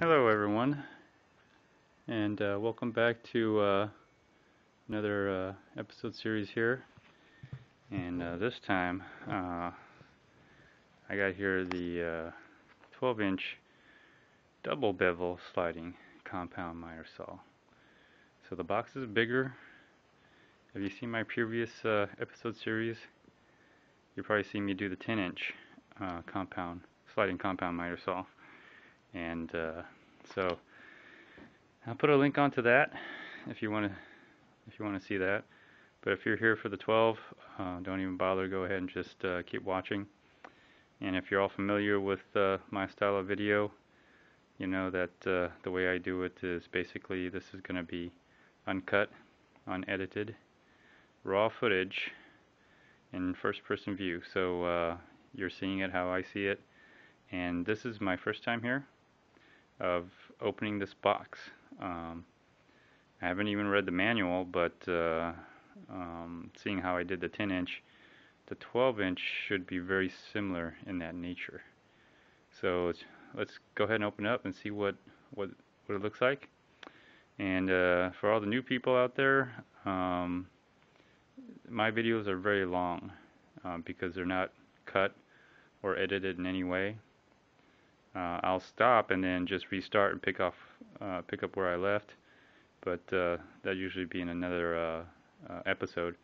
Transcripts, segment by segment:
Hello everyone, and welcome back to another episode series here. And this time I got here the 12-inch double-bevel sliding compound miter saw. So the box is bigger. Have you seen my previous episode series? You've probably seen me do the 10-inch sliding compound miter saw. And so I'll put a link onto that if you want to see that. But if you're here for the 12, don't even bother. Go ahead and just keep watching. And if you're all familiar with my style of video, you know that the way I do it is basically this is going to be uncut, unedited, raw footage in first-person view. So you're seeing it how I see it. And this is my first time here of opening this box. I haven't even read the manual, but seeing how I did the 10-inch, the 12-inch should be very similar in that nature. So let's go ahead and open up and see what it looks like. And for all the new people out there, my videos are very long because they're not cut or edited in any way. I'll stop and then just restart and pick up where I left, but that usually be in another episode.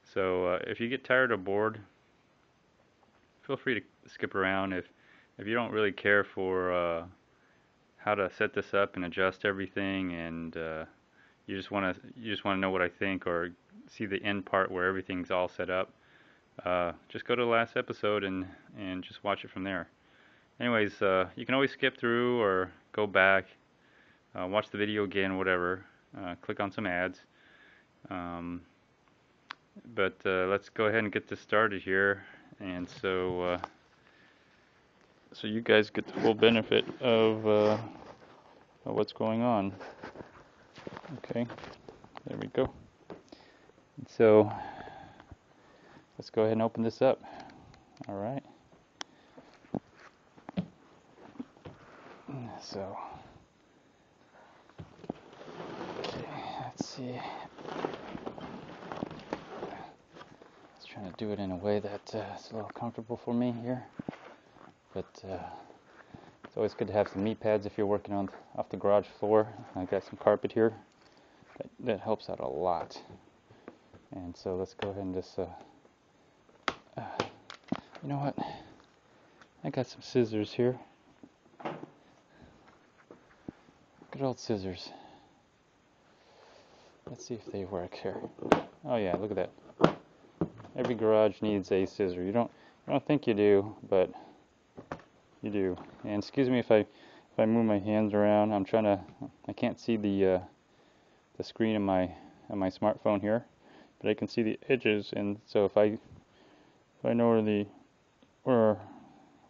So if you get tired or bored, feel free to skip around. If you don't really care for how to set this up and adjust everything, and you just want to know what I think or see the end part where everything's all set up, just go to the last episode and just watch it from there. Anyways, you can always skip through or go back, watch the video again, whatever. Click on some ads. But let's go ahead and get this started here. And so you guys get the full benefit of what's going on. Okay, there we go. And so let's go ahead and open this up. All right. So, okay, let's see. I was trying to do it in a way that it's a little comfortable for me here, but it's always good to have some knee pads if you're working off the garage floor. I got some carpet here. That helps out a lot. And so let's go ahead and just, you know what? I got some scissors here. Good old scissors. Let's see if they work here. Oh yeah, look at that. Every garage needs a scissor. You don't think you do, but you do. And excuse me if I move my hands around. I can't see the screen on my smartphone here, but I can see the edges, and so if I know where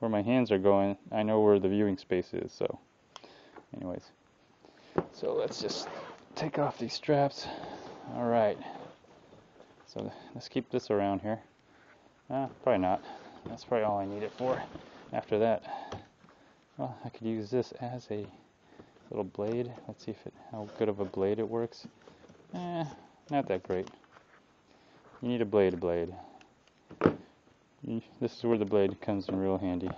my hands are going, I know where the viewing space is. So anyways. So let's just take off these straps. Alright. So let's keep this around here. Probably not. That's probably all I need it for. After that, well, I could use this as a little blade. Let's see how good of a blade it works. Not that great. You need a blade. This is where the blade comes in real handy.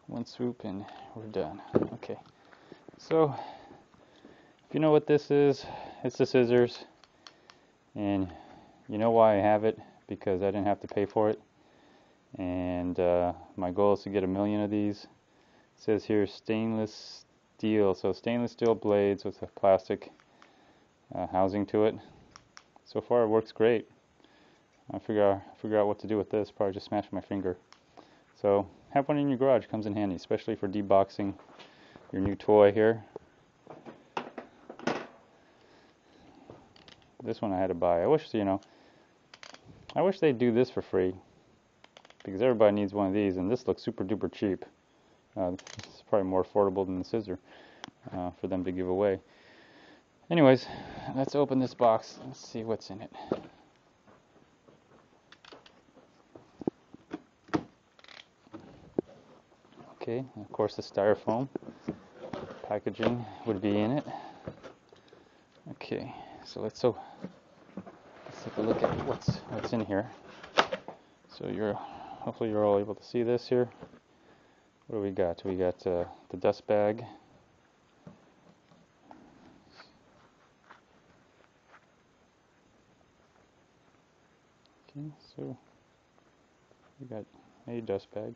One swoop and we're done. Okay, so if you know what this is, it's the scissors, and you know why I have it, because I didn't have to pay for it, and my goal is to get 1 million of these. It says here stainless steel, so stainless steel blades with a plastic housing to it. So far it works great. I figure out what to do with this. Probably just smash my finger. So have one in your garage, comes in handy, especially for deboxing your new toy here. This one I had to buy. I wish they'd do this for free, because everybody needs one of these, and this looks super duper cheap. It's probably more affordable than the scissor for them to give away. Anyways, let's open this box. Let's see what's in it. Okay, and of course the styrofoam packaging would be in it. Okay, so let's take a look at what's in here. So hopefully you're all able to see this here. What do we got? We got the dust bag. Okay, so we got a dust bag.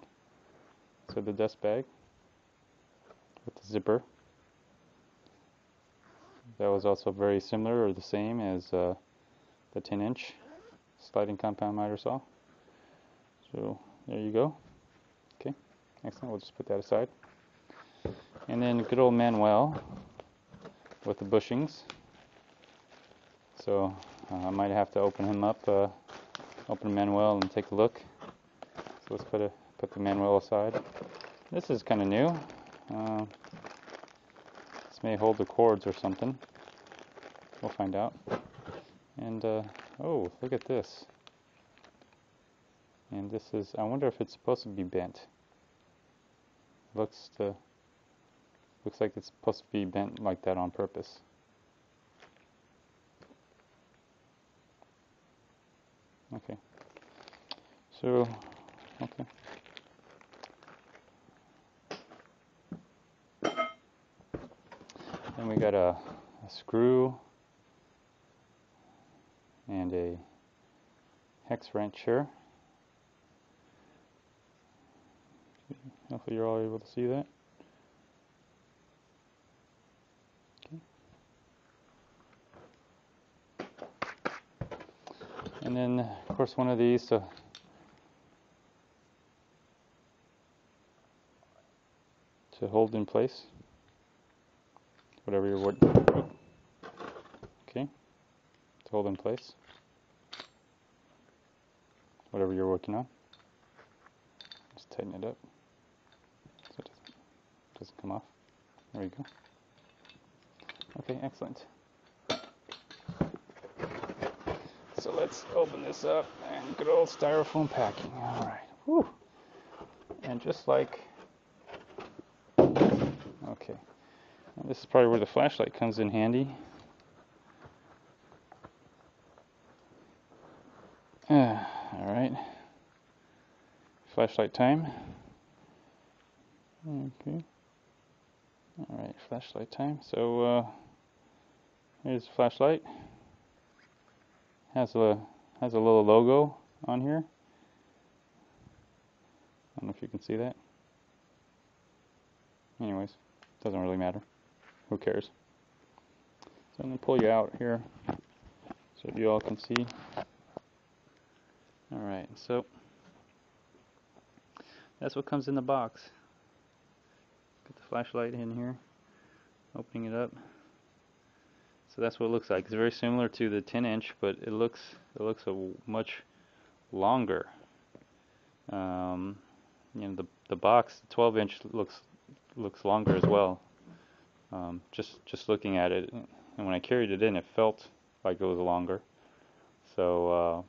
So the dust bag with the zipper. That was also very similar or the same as the 10-inch sliding compound miter saw. So there you go. Okay, excellent. We'll just put that aside. And then good old Manuel with the bushings. So I might have to open him up, open Manuel and take a look. So let's put the Manuel aside. This is kind of new. This may hold the cords or something. We'll find out. And oh, look at this. And this is, I wonder if it's supposed to be bent. Looks like it's supposed to be bent like that on purpose. Okay. So, okay. Then we got a screw and a hex wrench here. Hopefully you're all able to see that. Okay. And then, of course, one of these to hold in place whatever you're working. Okay, to hold in place whatever you're working on. Just tighten it up so it doesn't come off. There we go. Okay, excellent. So let's open this up and good old styrofoam packing. All right. Whew. And just like, okay. And this is probably where the flashlight comes in handy. All right. Flashlight time. Okay. All right, flashlight time. So here's the flashlight. Has a little logo on here. I don't know if you can see that. Anyways, doesn't really matter. Who cares? So I'm going to pull you out here so you all can see. Alright, so that's what comes in the box. Get the flashlight in here, opening it up. So that's what it looks like. It's very similar to the 10-inch, but it looks a much longer. You know, the box, the 12-inch looks longer as well. Just looking at it, and when I carried it in, it felt like it was longer. So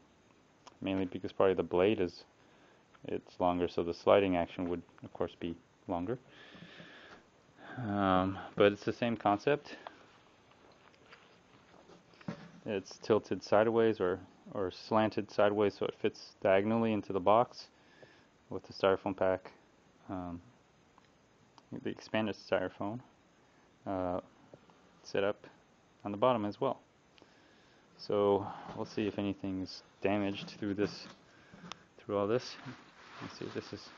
mainly because probably the blade it's longer, so the sliding action would of course be longer. But it's the same concept. It's tilted sideways or slanted sideways so it fits diagonally into the box with the styrofoam pack, the expanded styrofoam set up on the bottom as well. So we'll see if anything's damaged through all this. Let's see if this is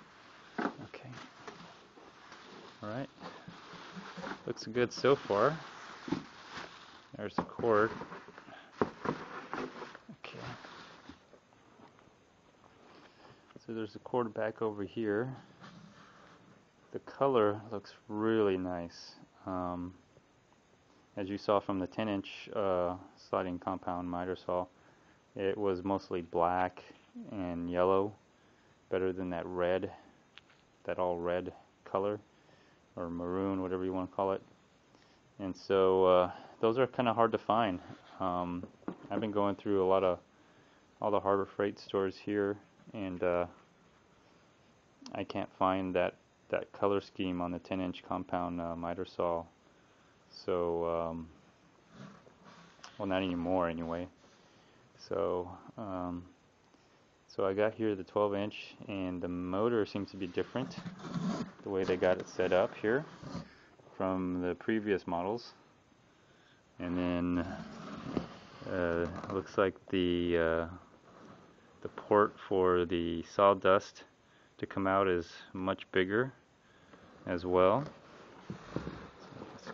okay. Alright. Looks good so far. There's the cord. Okay. So there's the cord back over here. The color looks really nice. As you saw from the 10-inch sliding compound miter saw, it was mostly black and yellow, better than that red, that all red color, or maroon, whatever you want to call it. And so those are kind of hard to find. I've been going through all the Harbor Freight stores here, and I can't find that that color scheme on the 10-inch compound miter saw. So, well, not anymore anyway. So, so I got here the 12-inch, and the motor seems to be different, the way they got it set up here from the previous models. And then looks like the port for the sawdust to come out is much bigger as well. So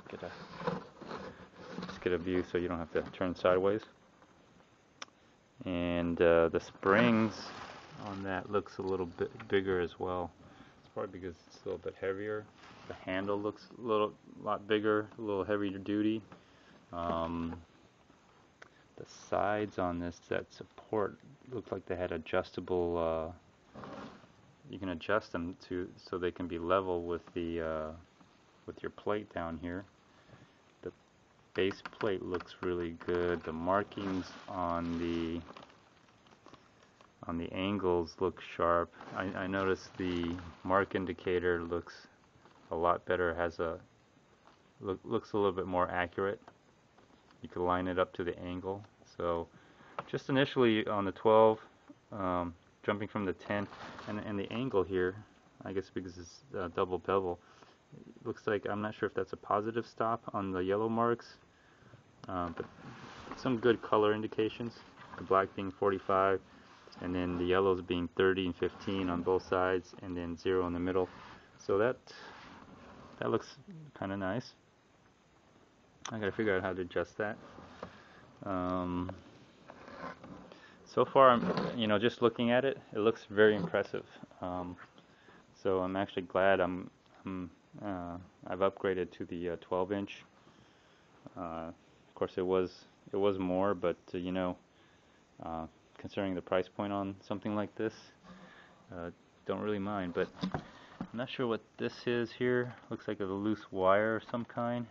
let's get a view so you don't have to turn sideways. And the springs on that looks a little bit bigger as well. It's probably because it's a little bit heavier. The handle looks a lot bigger, a little heavier duty. The sides on this that support look like they had adjustable. You can adjust them so they can be level with the with your plate down here. The base plate looks really good. The markings on the angles look sharp. I noticed the mark indicator looks a lot better. Has looks a little bit more accurate. You can line it up to the angle. So just initially on the 12, jumping from the 10, and the angle here, I guess because it's double bevel, it looks like, I'm not sure if that's a positive stop on the yellow marks, but some good color indications. The black being 45, and then the yellows being 30 and 15 on both sides, and then 0 in the middle. So that looks kind of nice. I gotta figure out how to adjust that. So far, I'm, just looking at it, it looks very impressive. So I'm actually glad I've upgraded to the 12-inch. Of course, it was more, but considering the price point on something like this, don't really mind. But I'm not sure what this is here. Looks like a loose wire of some kind.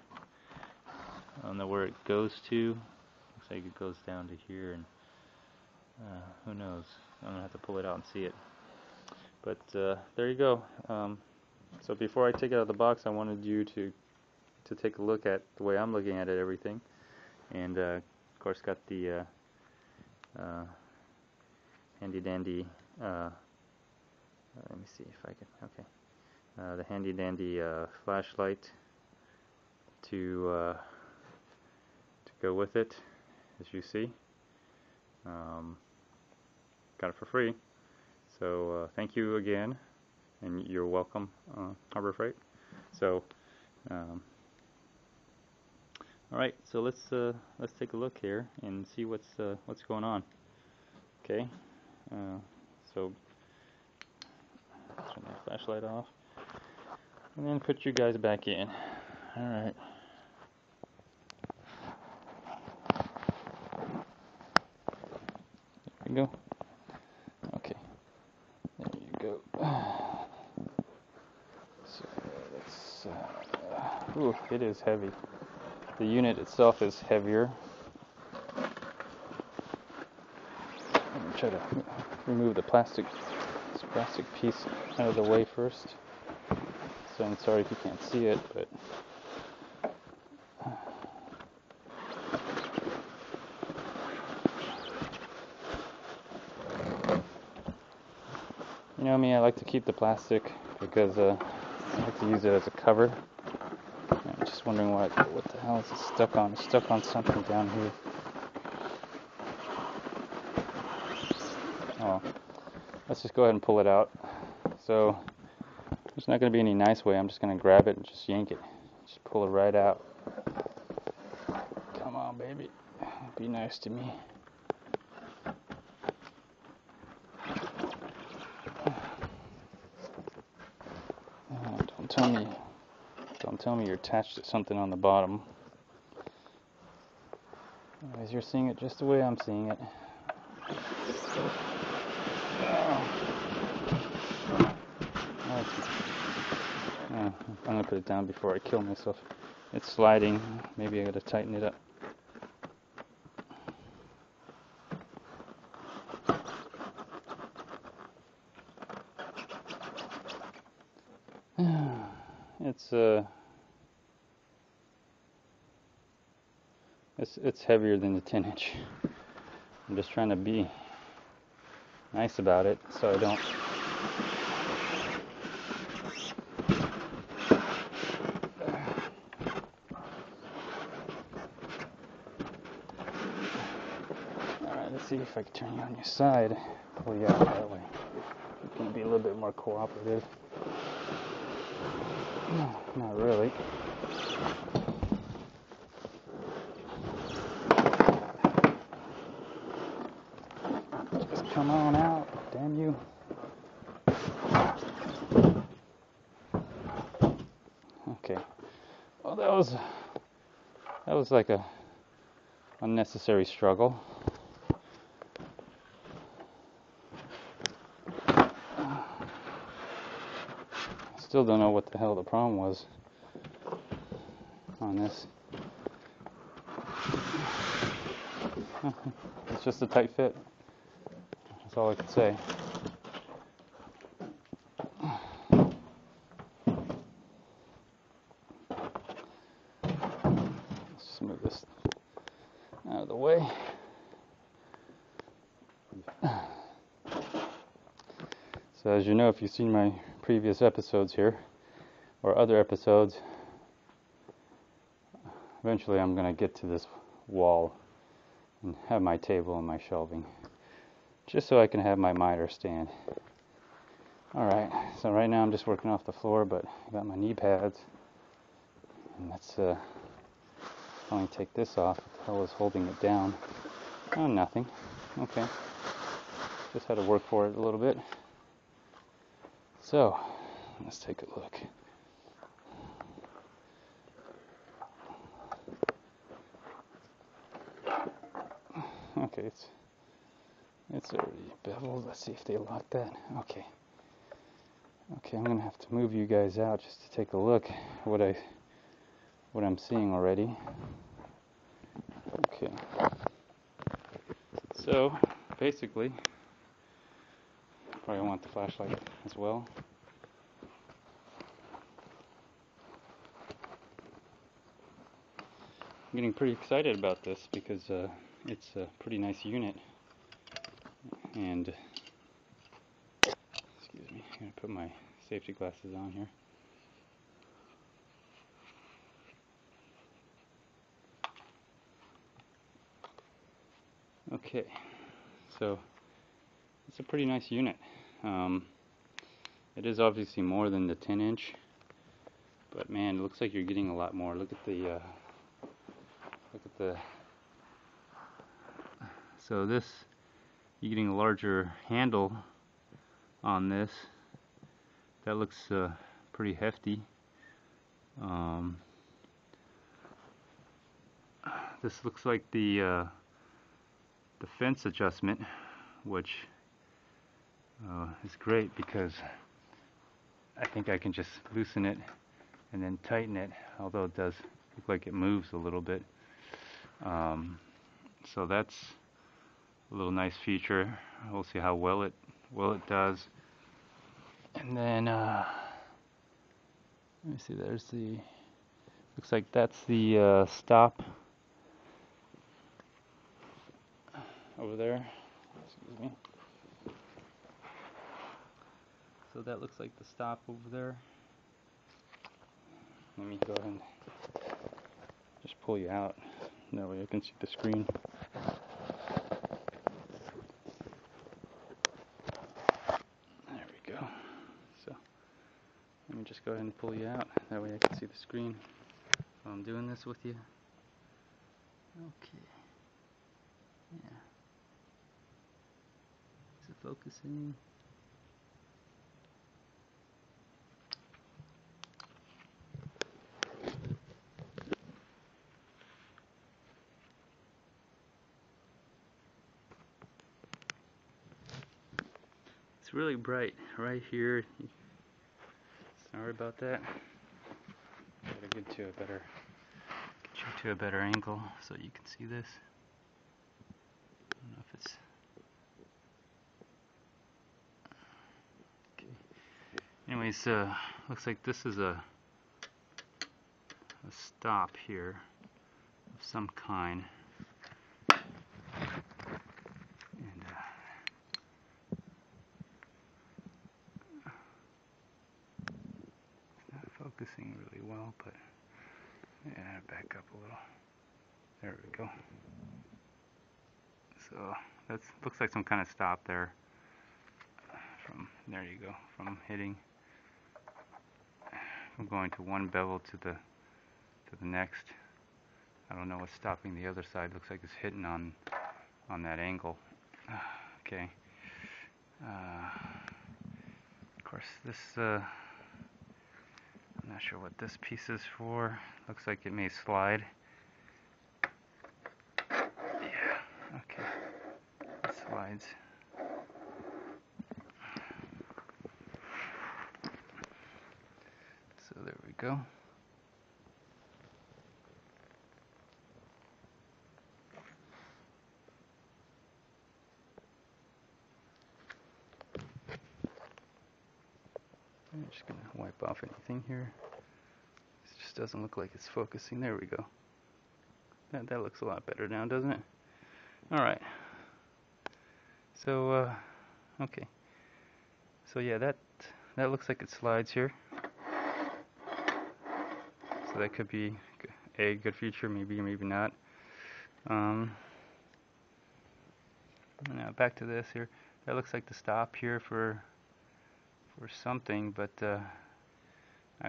I don't know where it goes to. Looks like it goes down to here, and who knows? I'm gonna have to pull it out and see it. But there you go. So before I take it out of the box, I wanted you to take a look at the way I'm looking at it, everything, and of course got the handy dandy. Let me see if I can. Okay, the handy dandy flashlight to go with it, as you see. Got it for free. So thank you again, and you're welcome, Harbor Freight. So, all right. So let's take a look here and see what's going on. Okay. So turn that flashlight off, and then put you guys back in. All right. There we go. Okay. There you go. So let's. Ooh, it is heavy. The unit itself is heavier. I'm gonna try to remove this plastic piece out of the way first. So I'm sorry if you can't see it, but you know me, I like to keep the plastic because I like to use it as a cover. I'm just wondering what the hell is it stuck on? It's stuck on something down here. Oh, let's just go ahead and pull it out. So there's not going to be any nice way. I'm just going to grab it and just yank it. Just pull it right out. Come on, baby. Be nice to me. Don't tell me you're attached to something on the bottom. Anyways, you're seeing it just the way I'm seeing it. I'm gonna put it down before I kill myself. It's sliding. Maybe I gotta tighten it up. it's heavier than the 10-inch. I'm just trying to be nice about it so I don't Alright, let's see if I can turn you on your side. Pull you out that way. It's going to be a little bit more cooperative. No, not really. Just come on out, damn you. Okay. Well, that was like a unnecessary struggle. Still don't know what the hell the problem was on this. It's just a tight fit. That's all I can say. Let's just move this out of the way. So as you know, if you've seen my previous episodes here, or other episodes, eventually I'm going to get to this wall and have my table and my shelving, just so I can have my miter stand. Alright, so right now I'm just working off the floor, but I got my knee pads, and let's only take this off. What the hell is holding it down? Oh, nothing. Okay, just had to work for it a little bit. So, let's take a look. Okay, it's already beveled. Let's see if they lock that. Okay. Okay, I'm gonna have to move you guys out just to take a look at what I'm seeing already. Okay. So, basically, probably want the flashlight as well. I'm getting pretty excited about this because it's a pretty nice unit, and excuse me, I'm gonna put my safety glasses on here. Okay, so it's a pretty nice unit. It is obviously more than the 10-inch, but man, it looks like you're getting a lot more. Look at the so this, you're getting a larger handle on this. That looks pretty hefty. This looks like the fence adjustment, which is great because I think I can just loosen it and then tighten it, although it does look like it moves a little bit. So that's a little nice feature. We'll see how well it does. And then let me see, there's the, looks like that's the stop over there. Excuse me. So that looks like the stop over there. Let me go ahead and just pull you out. That way I can see the screen. There we go. So let me just go ahead and pull you out. That way I can see the screen while I'm doing this with you. Okay. Yeah. Is it focusing? It's really bright right here. Sorry about that. Gotta get you to a better angle so you can see this. I don't know if it's okay. Anyways, looks like this is a stop here of some kind. And it's not focusing really well, but yeah, back up a little. There we go. So that looks like some kind of stop there. There you go, from hitting, from going to one bevel to the next. I don't know what's stopping the other side. Looks like it's hitting on that angle. Okay. Of course, this I'm not sure what this piece is for. Looks like it may slide. Yeah. Okay. It slides. So there we go. I'm just going to wipe off anything here. This just doesn't look like it's focusing. There we go. That looks a lot better now, doesn't it? Alright. So, okay. So yeah, that looks like it slides here. So that could be a good feature, maybe or maybe not. Now back to this here. That looks like the stop here for something, but I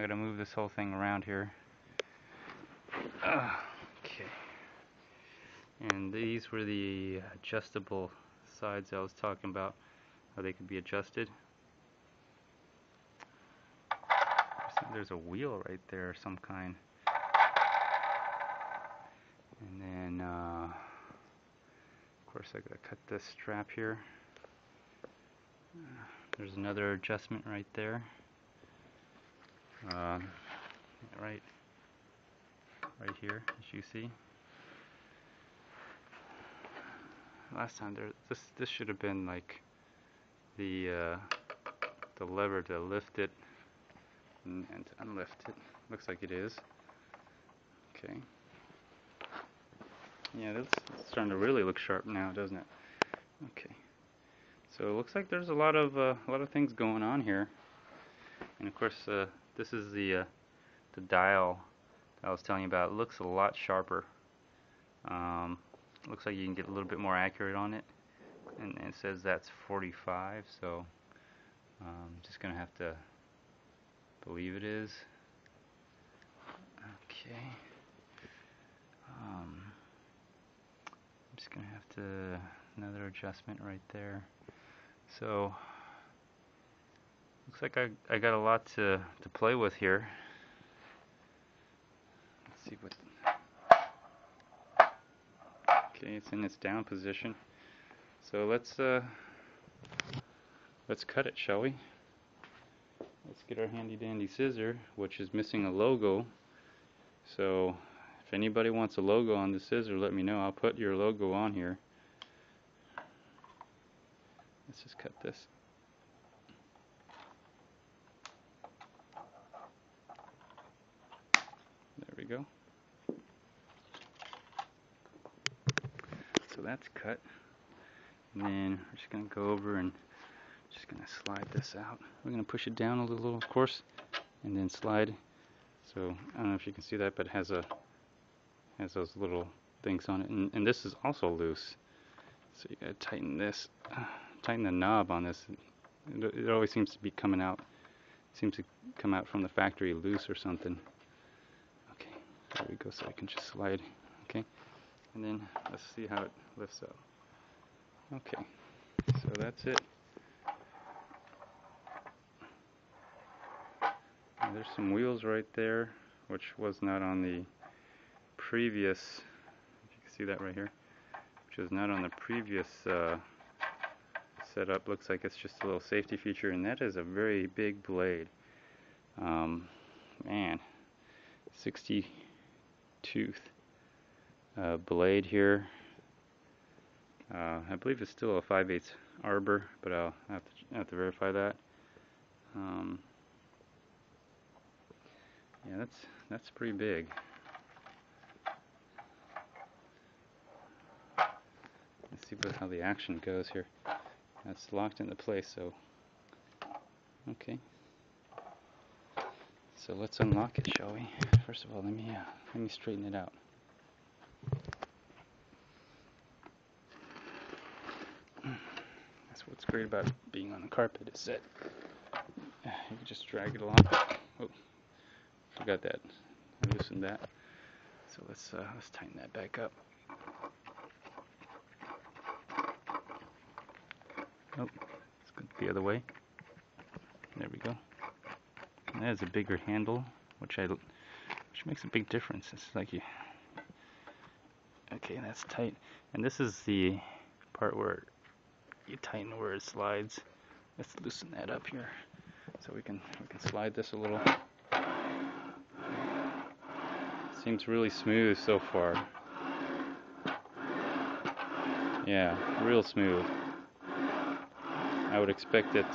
gotta move this whole thing around here. Okay. And these were the adjustable sides I was talking about, how they could be adjusted. There's a wheel right there of some kind. And then, of course, I gotta cut this strap here. There's another adjustment right there. Right here, as you see. Last time this should have been like the lever to lift it and to unlift it. Looks like it is. Okay. Yeah, that's starting to really look sharp now, doesn't it? Okay. So it looks like there's a lot of things going on here. And of course, this is the dial that I was telling you about. It looks a lot sharper. Looks like you can get a little bit more accurate on it, and it says that's 45, so I'm just gonna have to believe it is. Okay. I'm just gonna have to another adjustment right there. So looks like I got a lot to play with here. Let's see what. Okay, it's in its down position. So let's cut it, shall we? Let's get our handy dandy scissor, which is missing a logo. So if anybody wants a logo on the scissor, let me know. I'll put your logo on here. Let's just cut this. There we go. So that's cut. And then we're just going to go over and just going to slide this out. We're going to push it down a little, of course, and then slide. So I don't know if you can see that, but it has those little things on it. And this is also loose. So you got to tighten this, tighten the knob on this. It always seems to be coming out. It seems to come out from the factory loose or something. Okay, there we go. So I can just slide. Okay, and then let's see how it lifts up. Okay, so that's it. And there's some wheels right there, which was not on the previous, if you can see that right here, which is not on the previous setup. Looks like it's just a little safety feature, and that is a very big blade. Man, 60 tooth blade here. I believe it's still a 5/8 arbor, but I'll have to verify that. Yeah, that's pretty big. Let's see how the action goes here. That's locked into place, so okay. So let's unlock it, shall we? First of all, let me straighten it out. That's what's great about being on the carpet, is that you can just drag it along. Oh, forgot that. I loosened that. So let's tighten that back up. Oh, let's go the other way. There we go. And that has a bigger handle, which makes a big difference. It's like okay, that's tight. And this is the part where you tighten where it slides. Let's loosen that up here, so we can slide this a little. Seems really smooth so far. Yeah, real smooth. I would expect it.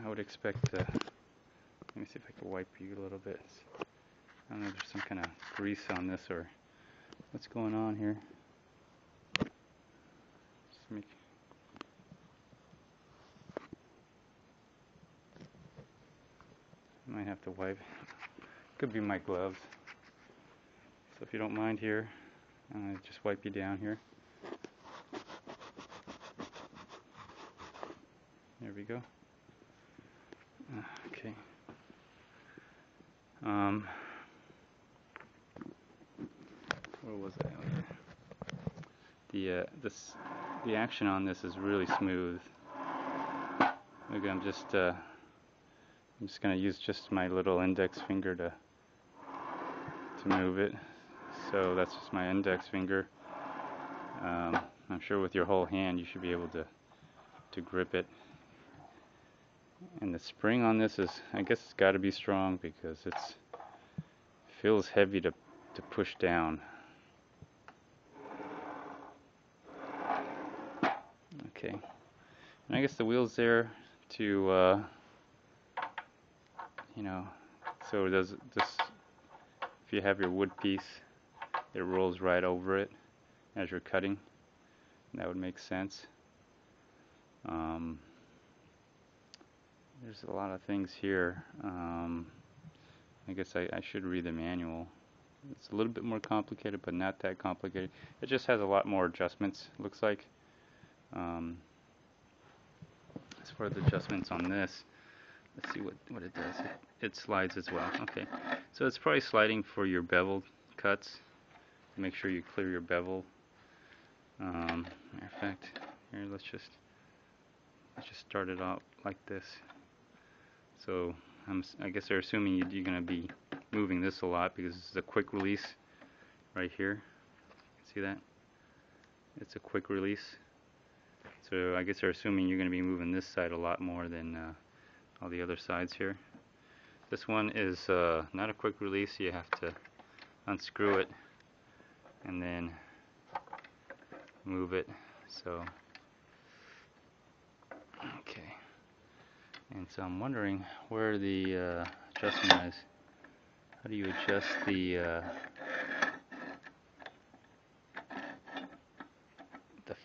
I would expect. Let me see if I can wipe you a little bit. I don't know if there's some kind of grease on this or what's going on here. I might have to wipe. Could be my gloves. So if you don't mind here, just wipe you down here. There we go. Okay. Where was I? The action on this is really smooth. Maybe I'm just gonna use just my little index finger to move it. So that's just my index finger. I'm sure with your whole hand you should be able to grip it. And the spring on this is, I guess it's got to be strong because it feels heavy to push down. Okay. And I guess the wheel's there to so does this. If you have your wood piece, it rolls right over it as you're cutting. That would make sense. There's a lot of things here. I guess I should read the manual. It's a little bit more complicated, but not that complicated. It just has a lot more adjustments, looks like. As far as the adjustments on this, let's see what it does. It slides as well. Okay, so it's probably sliding for your bevel cuts. Make sure you clear your bevel. Matter of fact, here let's just start it out like this. So I guess they're assuming you're going to be moving this a lot because this is a quick release right here. See that? It's a quick release. So I guess they're assuming you're going to be moving this side a lot more than all the other sides here. This one is not a quick release. You have to unscrew it and then move it. So okay. And so I'm wondering where the adjustment is. How do you adjust the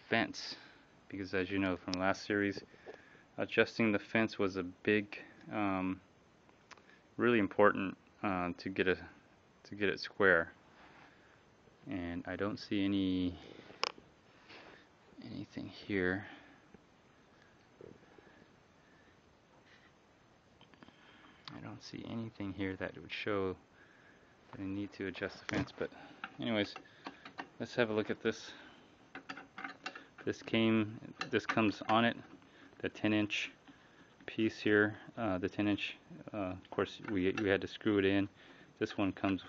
fence? Because as you know from last series, adjusting the fence was a big, really important to get it square. And I don't see anything here. I don't see anything here that would show that I need to adjust the fence. But anyways, let's have a look at this. This comes on it, the 10-inch piece here, the 10-inch. Of course, we had to screw it in. This one comes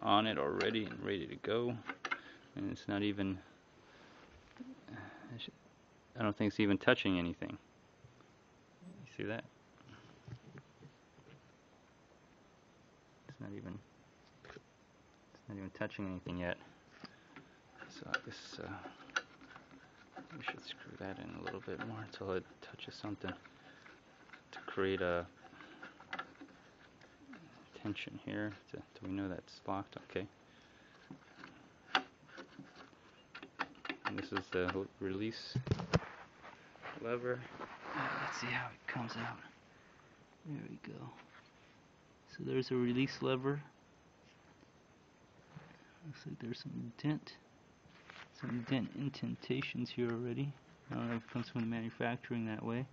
on it already and ready to go, and it's not even. I don't think it's even touching anything. You see that? It's not even touching anything yet. So I guess we should screw that in a little bit more until it touches something to create a tension here. Do we know that's locked? Okay. This is the release lever. Let's see how it comes out. There we go. So there's a release lever. Looks like there's some indentations here already. I don't know if it comes from the manufacturing that way.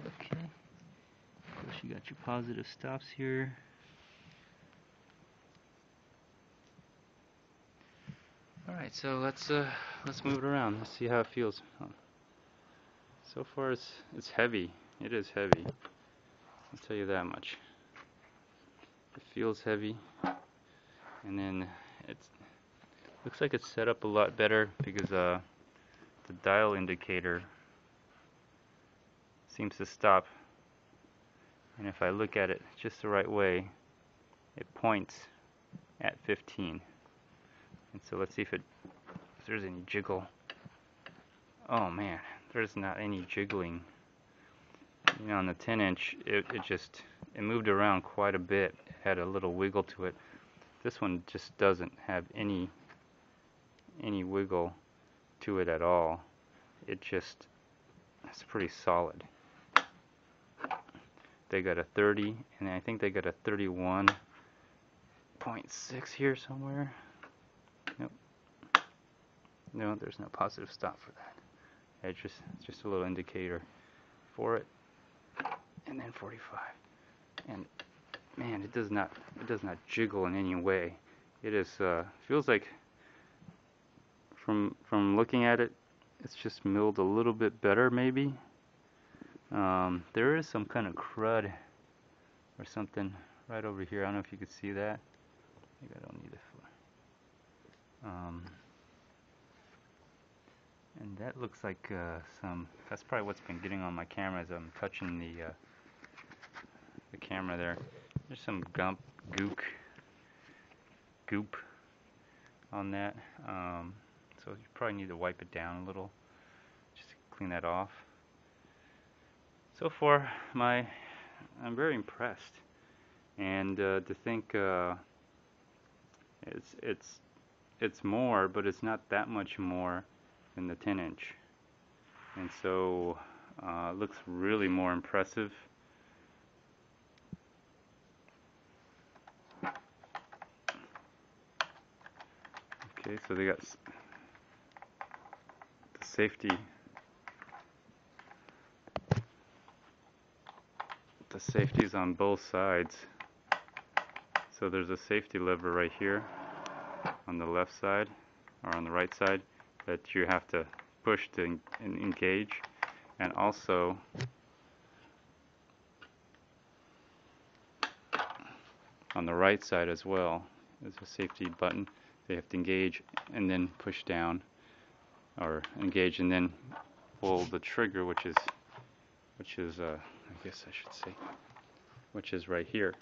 Okay. Of course, you got your positive stops here. All right, so let's move it around. Let's see how it feels. So far, it's heavy. It is heavy. I'll tell you that much. It feels heavy, and then it looks like it's set up a lot better because the dial indicator seems to stop, and if I look at it just the right way, it points at 15. And so let's see if there's any jiggle. Oh man, there's not any jiggling. You know, on the 10-inch, it moved around quite a bit. It had a little wiggle to it. This one just doesn't have any wiggle to it at all. It's pretty solid. They got a 30, and I think they got a 31.6 here somewhere. Nope. No, there's no positive stop for that. It's just a little indicator for it. And then 45. And man, it does not jiggle in any way. It is feels like from looking at it, it's just milled a little bit better maybe. There is some kind of crud or something right over here. I don't know if you could see that. Maybe I don't need it. And that looks like that's probably what's been getting on my camera as I'm touching the camera there. There's some goop on that. So you probably need to wipe it down a little, just to clean that off. So far, I'm very impressed, and to think it's more, but it's not that much more than the 10-inch, and so it looks really more impressive. Okay, so they got the safeties on both sides. So there's a safety lever right here on the left side, or on the right side, that you have to push to engage, and also on the right side as well there's a safety button. They have to engage and then push down, or engage and then pull the trigger, which is I guess I should say, which is right here.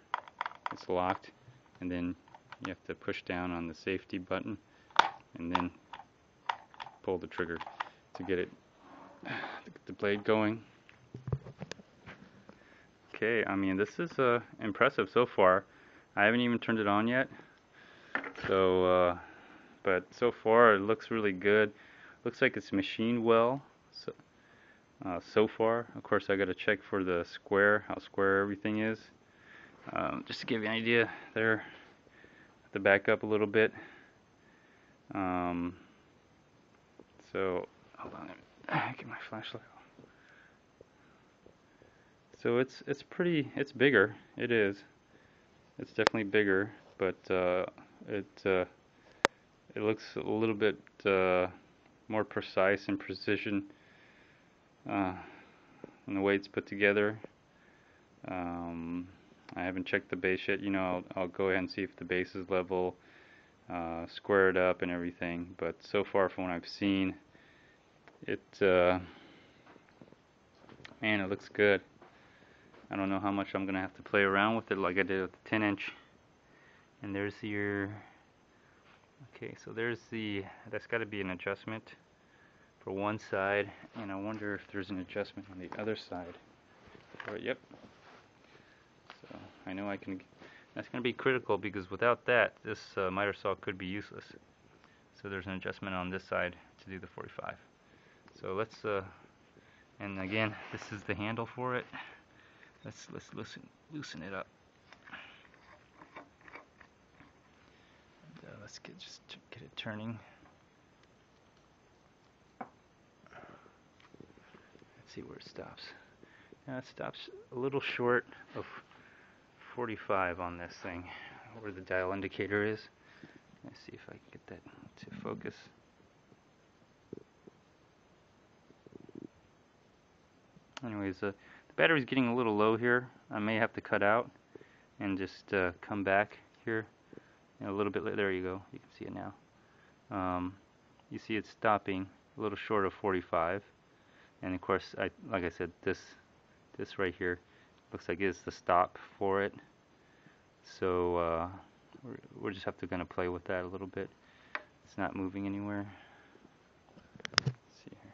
It's locked, and then you have to push down on the safety button and then pull the trigger to get the blade going. Okay, I mean, this is impressive so far. I haven't even turned it on yet, so but so far it looks really good. Looks like it's machined well. So far, of course, I got to check for the square, how square everything is. Just to give you an idea, there, to back up a little bit. So hold on, get my flashlight off. So it's bigger. It is. It's definitely bigger, but it looks a little bit more precise and precision in the way it's put together. I haven't checked the base yet. You know, I'll go ahead and see if the base is level, square it up and everything. But so far, from what I've seen, man, it looks good. I don't know how much I'm gonna have to play around with it like I did with the 10-inch. And there's your, okay, so there's that's got to be an adjustment for one side, and I wonder if there's an adjustment on the other side. Yep. So I know I can That's going to be critical because without that, this miter saw could be useless. So there's an adjustment on this side to do the 45. So let's, and again, this is the handle for it. Let's loosen it up. And, let's just get it turning. Let's see where it stops. Now it stops a little short of 45 on this thing, where the dial indicator is. Let's see if I can get that to focus. Anyways, the battery's getting a little low here. I may have to cut out and just come back here a little bit later. There you go. You can see it now. You see it's stopping a little short of 45, and of course, like I said, this right here looks like it's the stop for it. So we're just have to kind of play with that a little bit. It's not moving anywhere. Let's see here.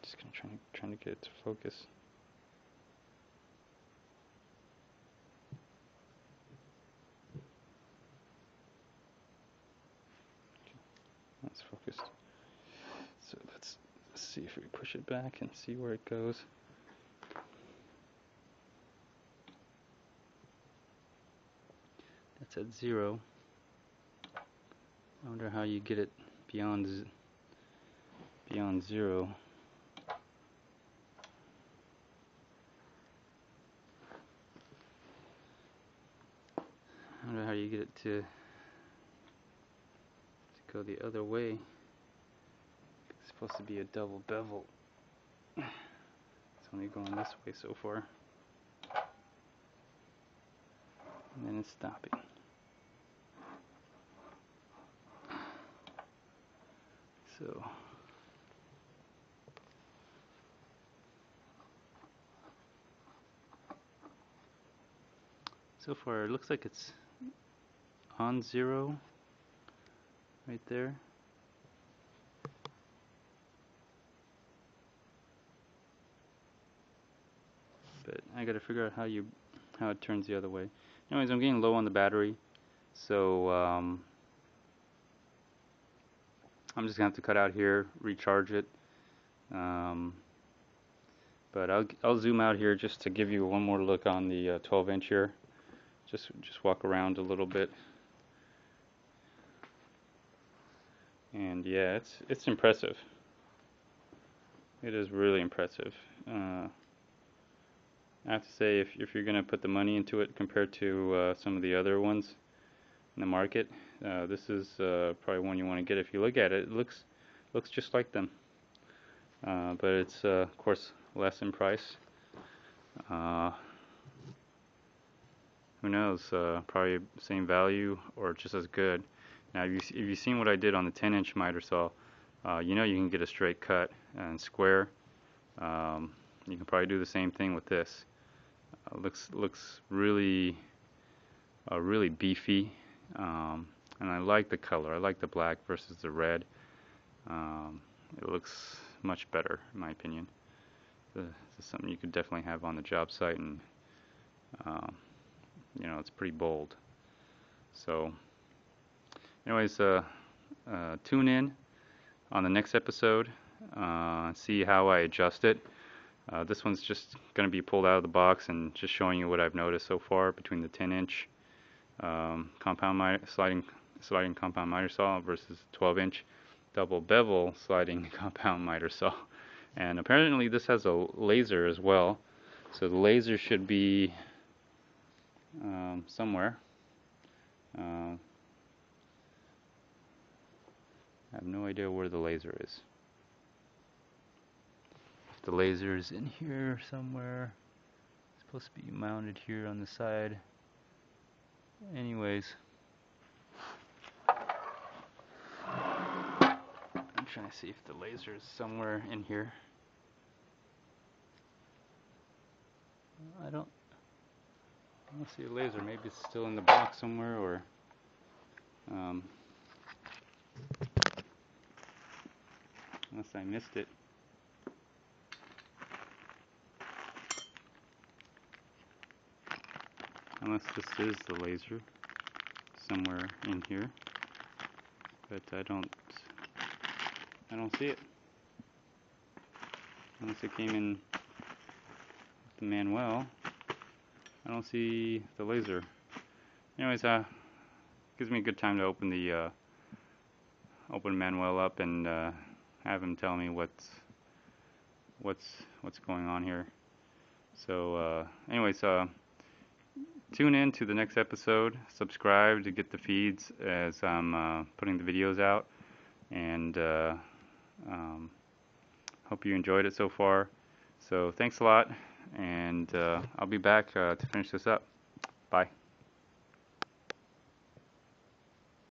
Just gonna trying to get it to focus. That's focused. So let's see if we push it back and see where it goes. That's at 0. I wonder how you get it beyond 0. I wonder how you get it to go the other way. It's supposed to be a double bevel. It's only going this way so far. And then it's stopping. So far it looks like it's on 0 right there. But I gotta figure out how it turns the other way. Anyways, I'm getting low on the battery, so I'm just gonna have to cut out here, recharge it. But I'll zoom out here just to give you one more look on the 12-inch here. Just walk around a little bit. And yeah, it's impressive. It is really impressive. I have to say, if you're going to put the money into it compared to some of the other ones in the market, this is probably one you want to get. If you look at it, it looks just like them, but it's of course less in price. Who knows? Probably same value or just as good. Now, if you've seen what I did on the 10-inch miter saw, you know you can get a straight cut and square. You can probably do the same thing with this. Looks really really beefy, and I like the color. I like the black versus the red. It looks much better in my opinion. This is something you could definitely have on the job site, and you know, it's pretty bold. So anyways, tune in on the next episode, see how I adjust it. This one's just going to be pulled out of the box and just showing you what I've noticed so far between the 10-inch sliding compound miter saw versus 12-inch double bevel sliding compound miter saw. And apparently this has a laser as well, so the laser should be somewhere. I have no idea where the laser is. If the laser is in here somewhere, it's supposed to be mounted here on the side. Anyways, I'm trying to see if the laser is somewhere in here. I don't see a laser. Maybe it's still in the box somewhere, or unless I missed it. unless this is the laser somewhere in here, but I don't see it, unless it came in with the Manuel. I don't see the laser. Anyways, gives me a good time to open the open Manuel up and have him tell me what's going on here. So anyways, tune in to the next episode. Subscribe to get the feeds as I'm putting the videos out, and hope you enjoyed it so far. So thanks a lot, and I'll be back to finish this up. Bye.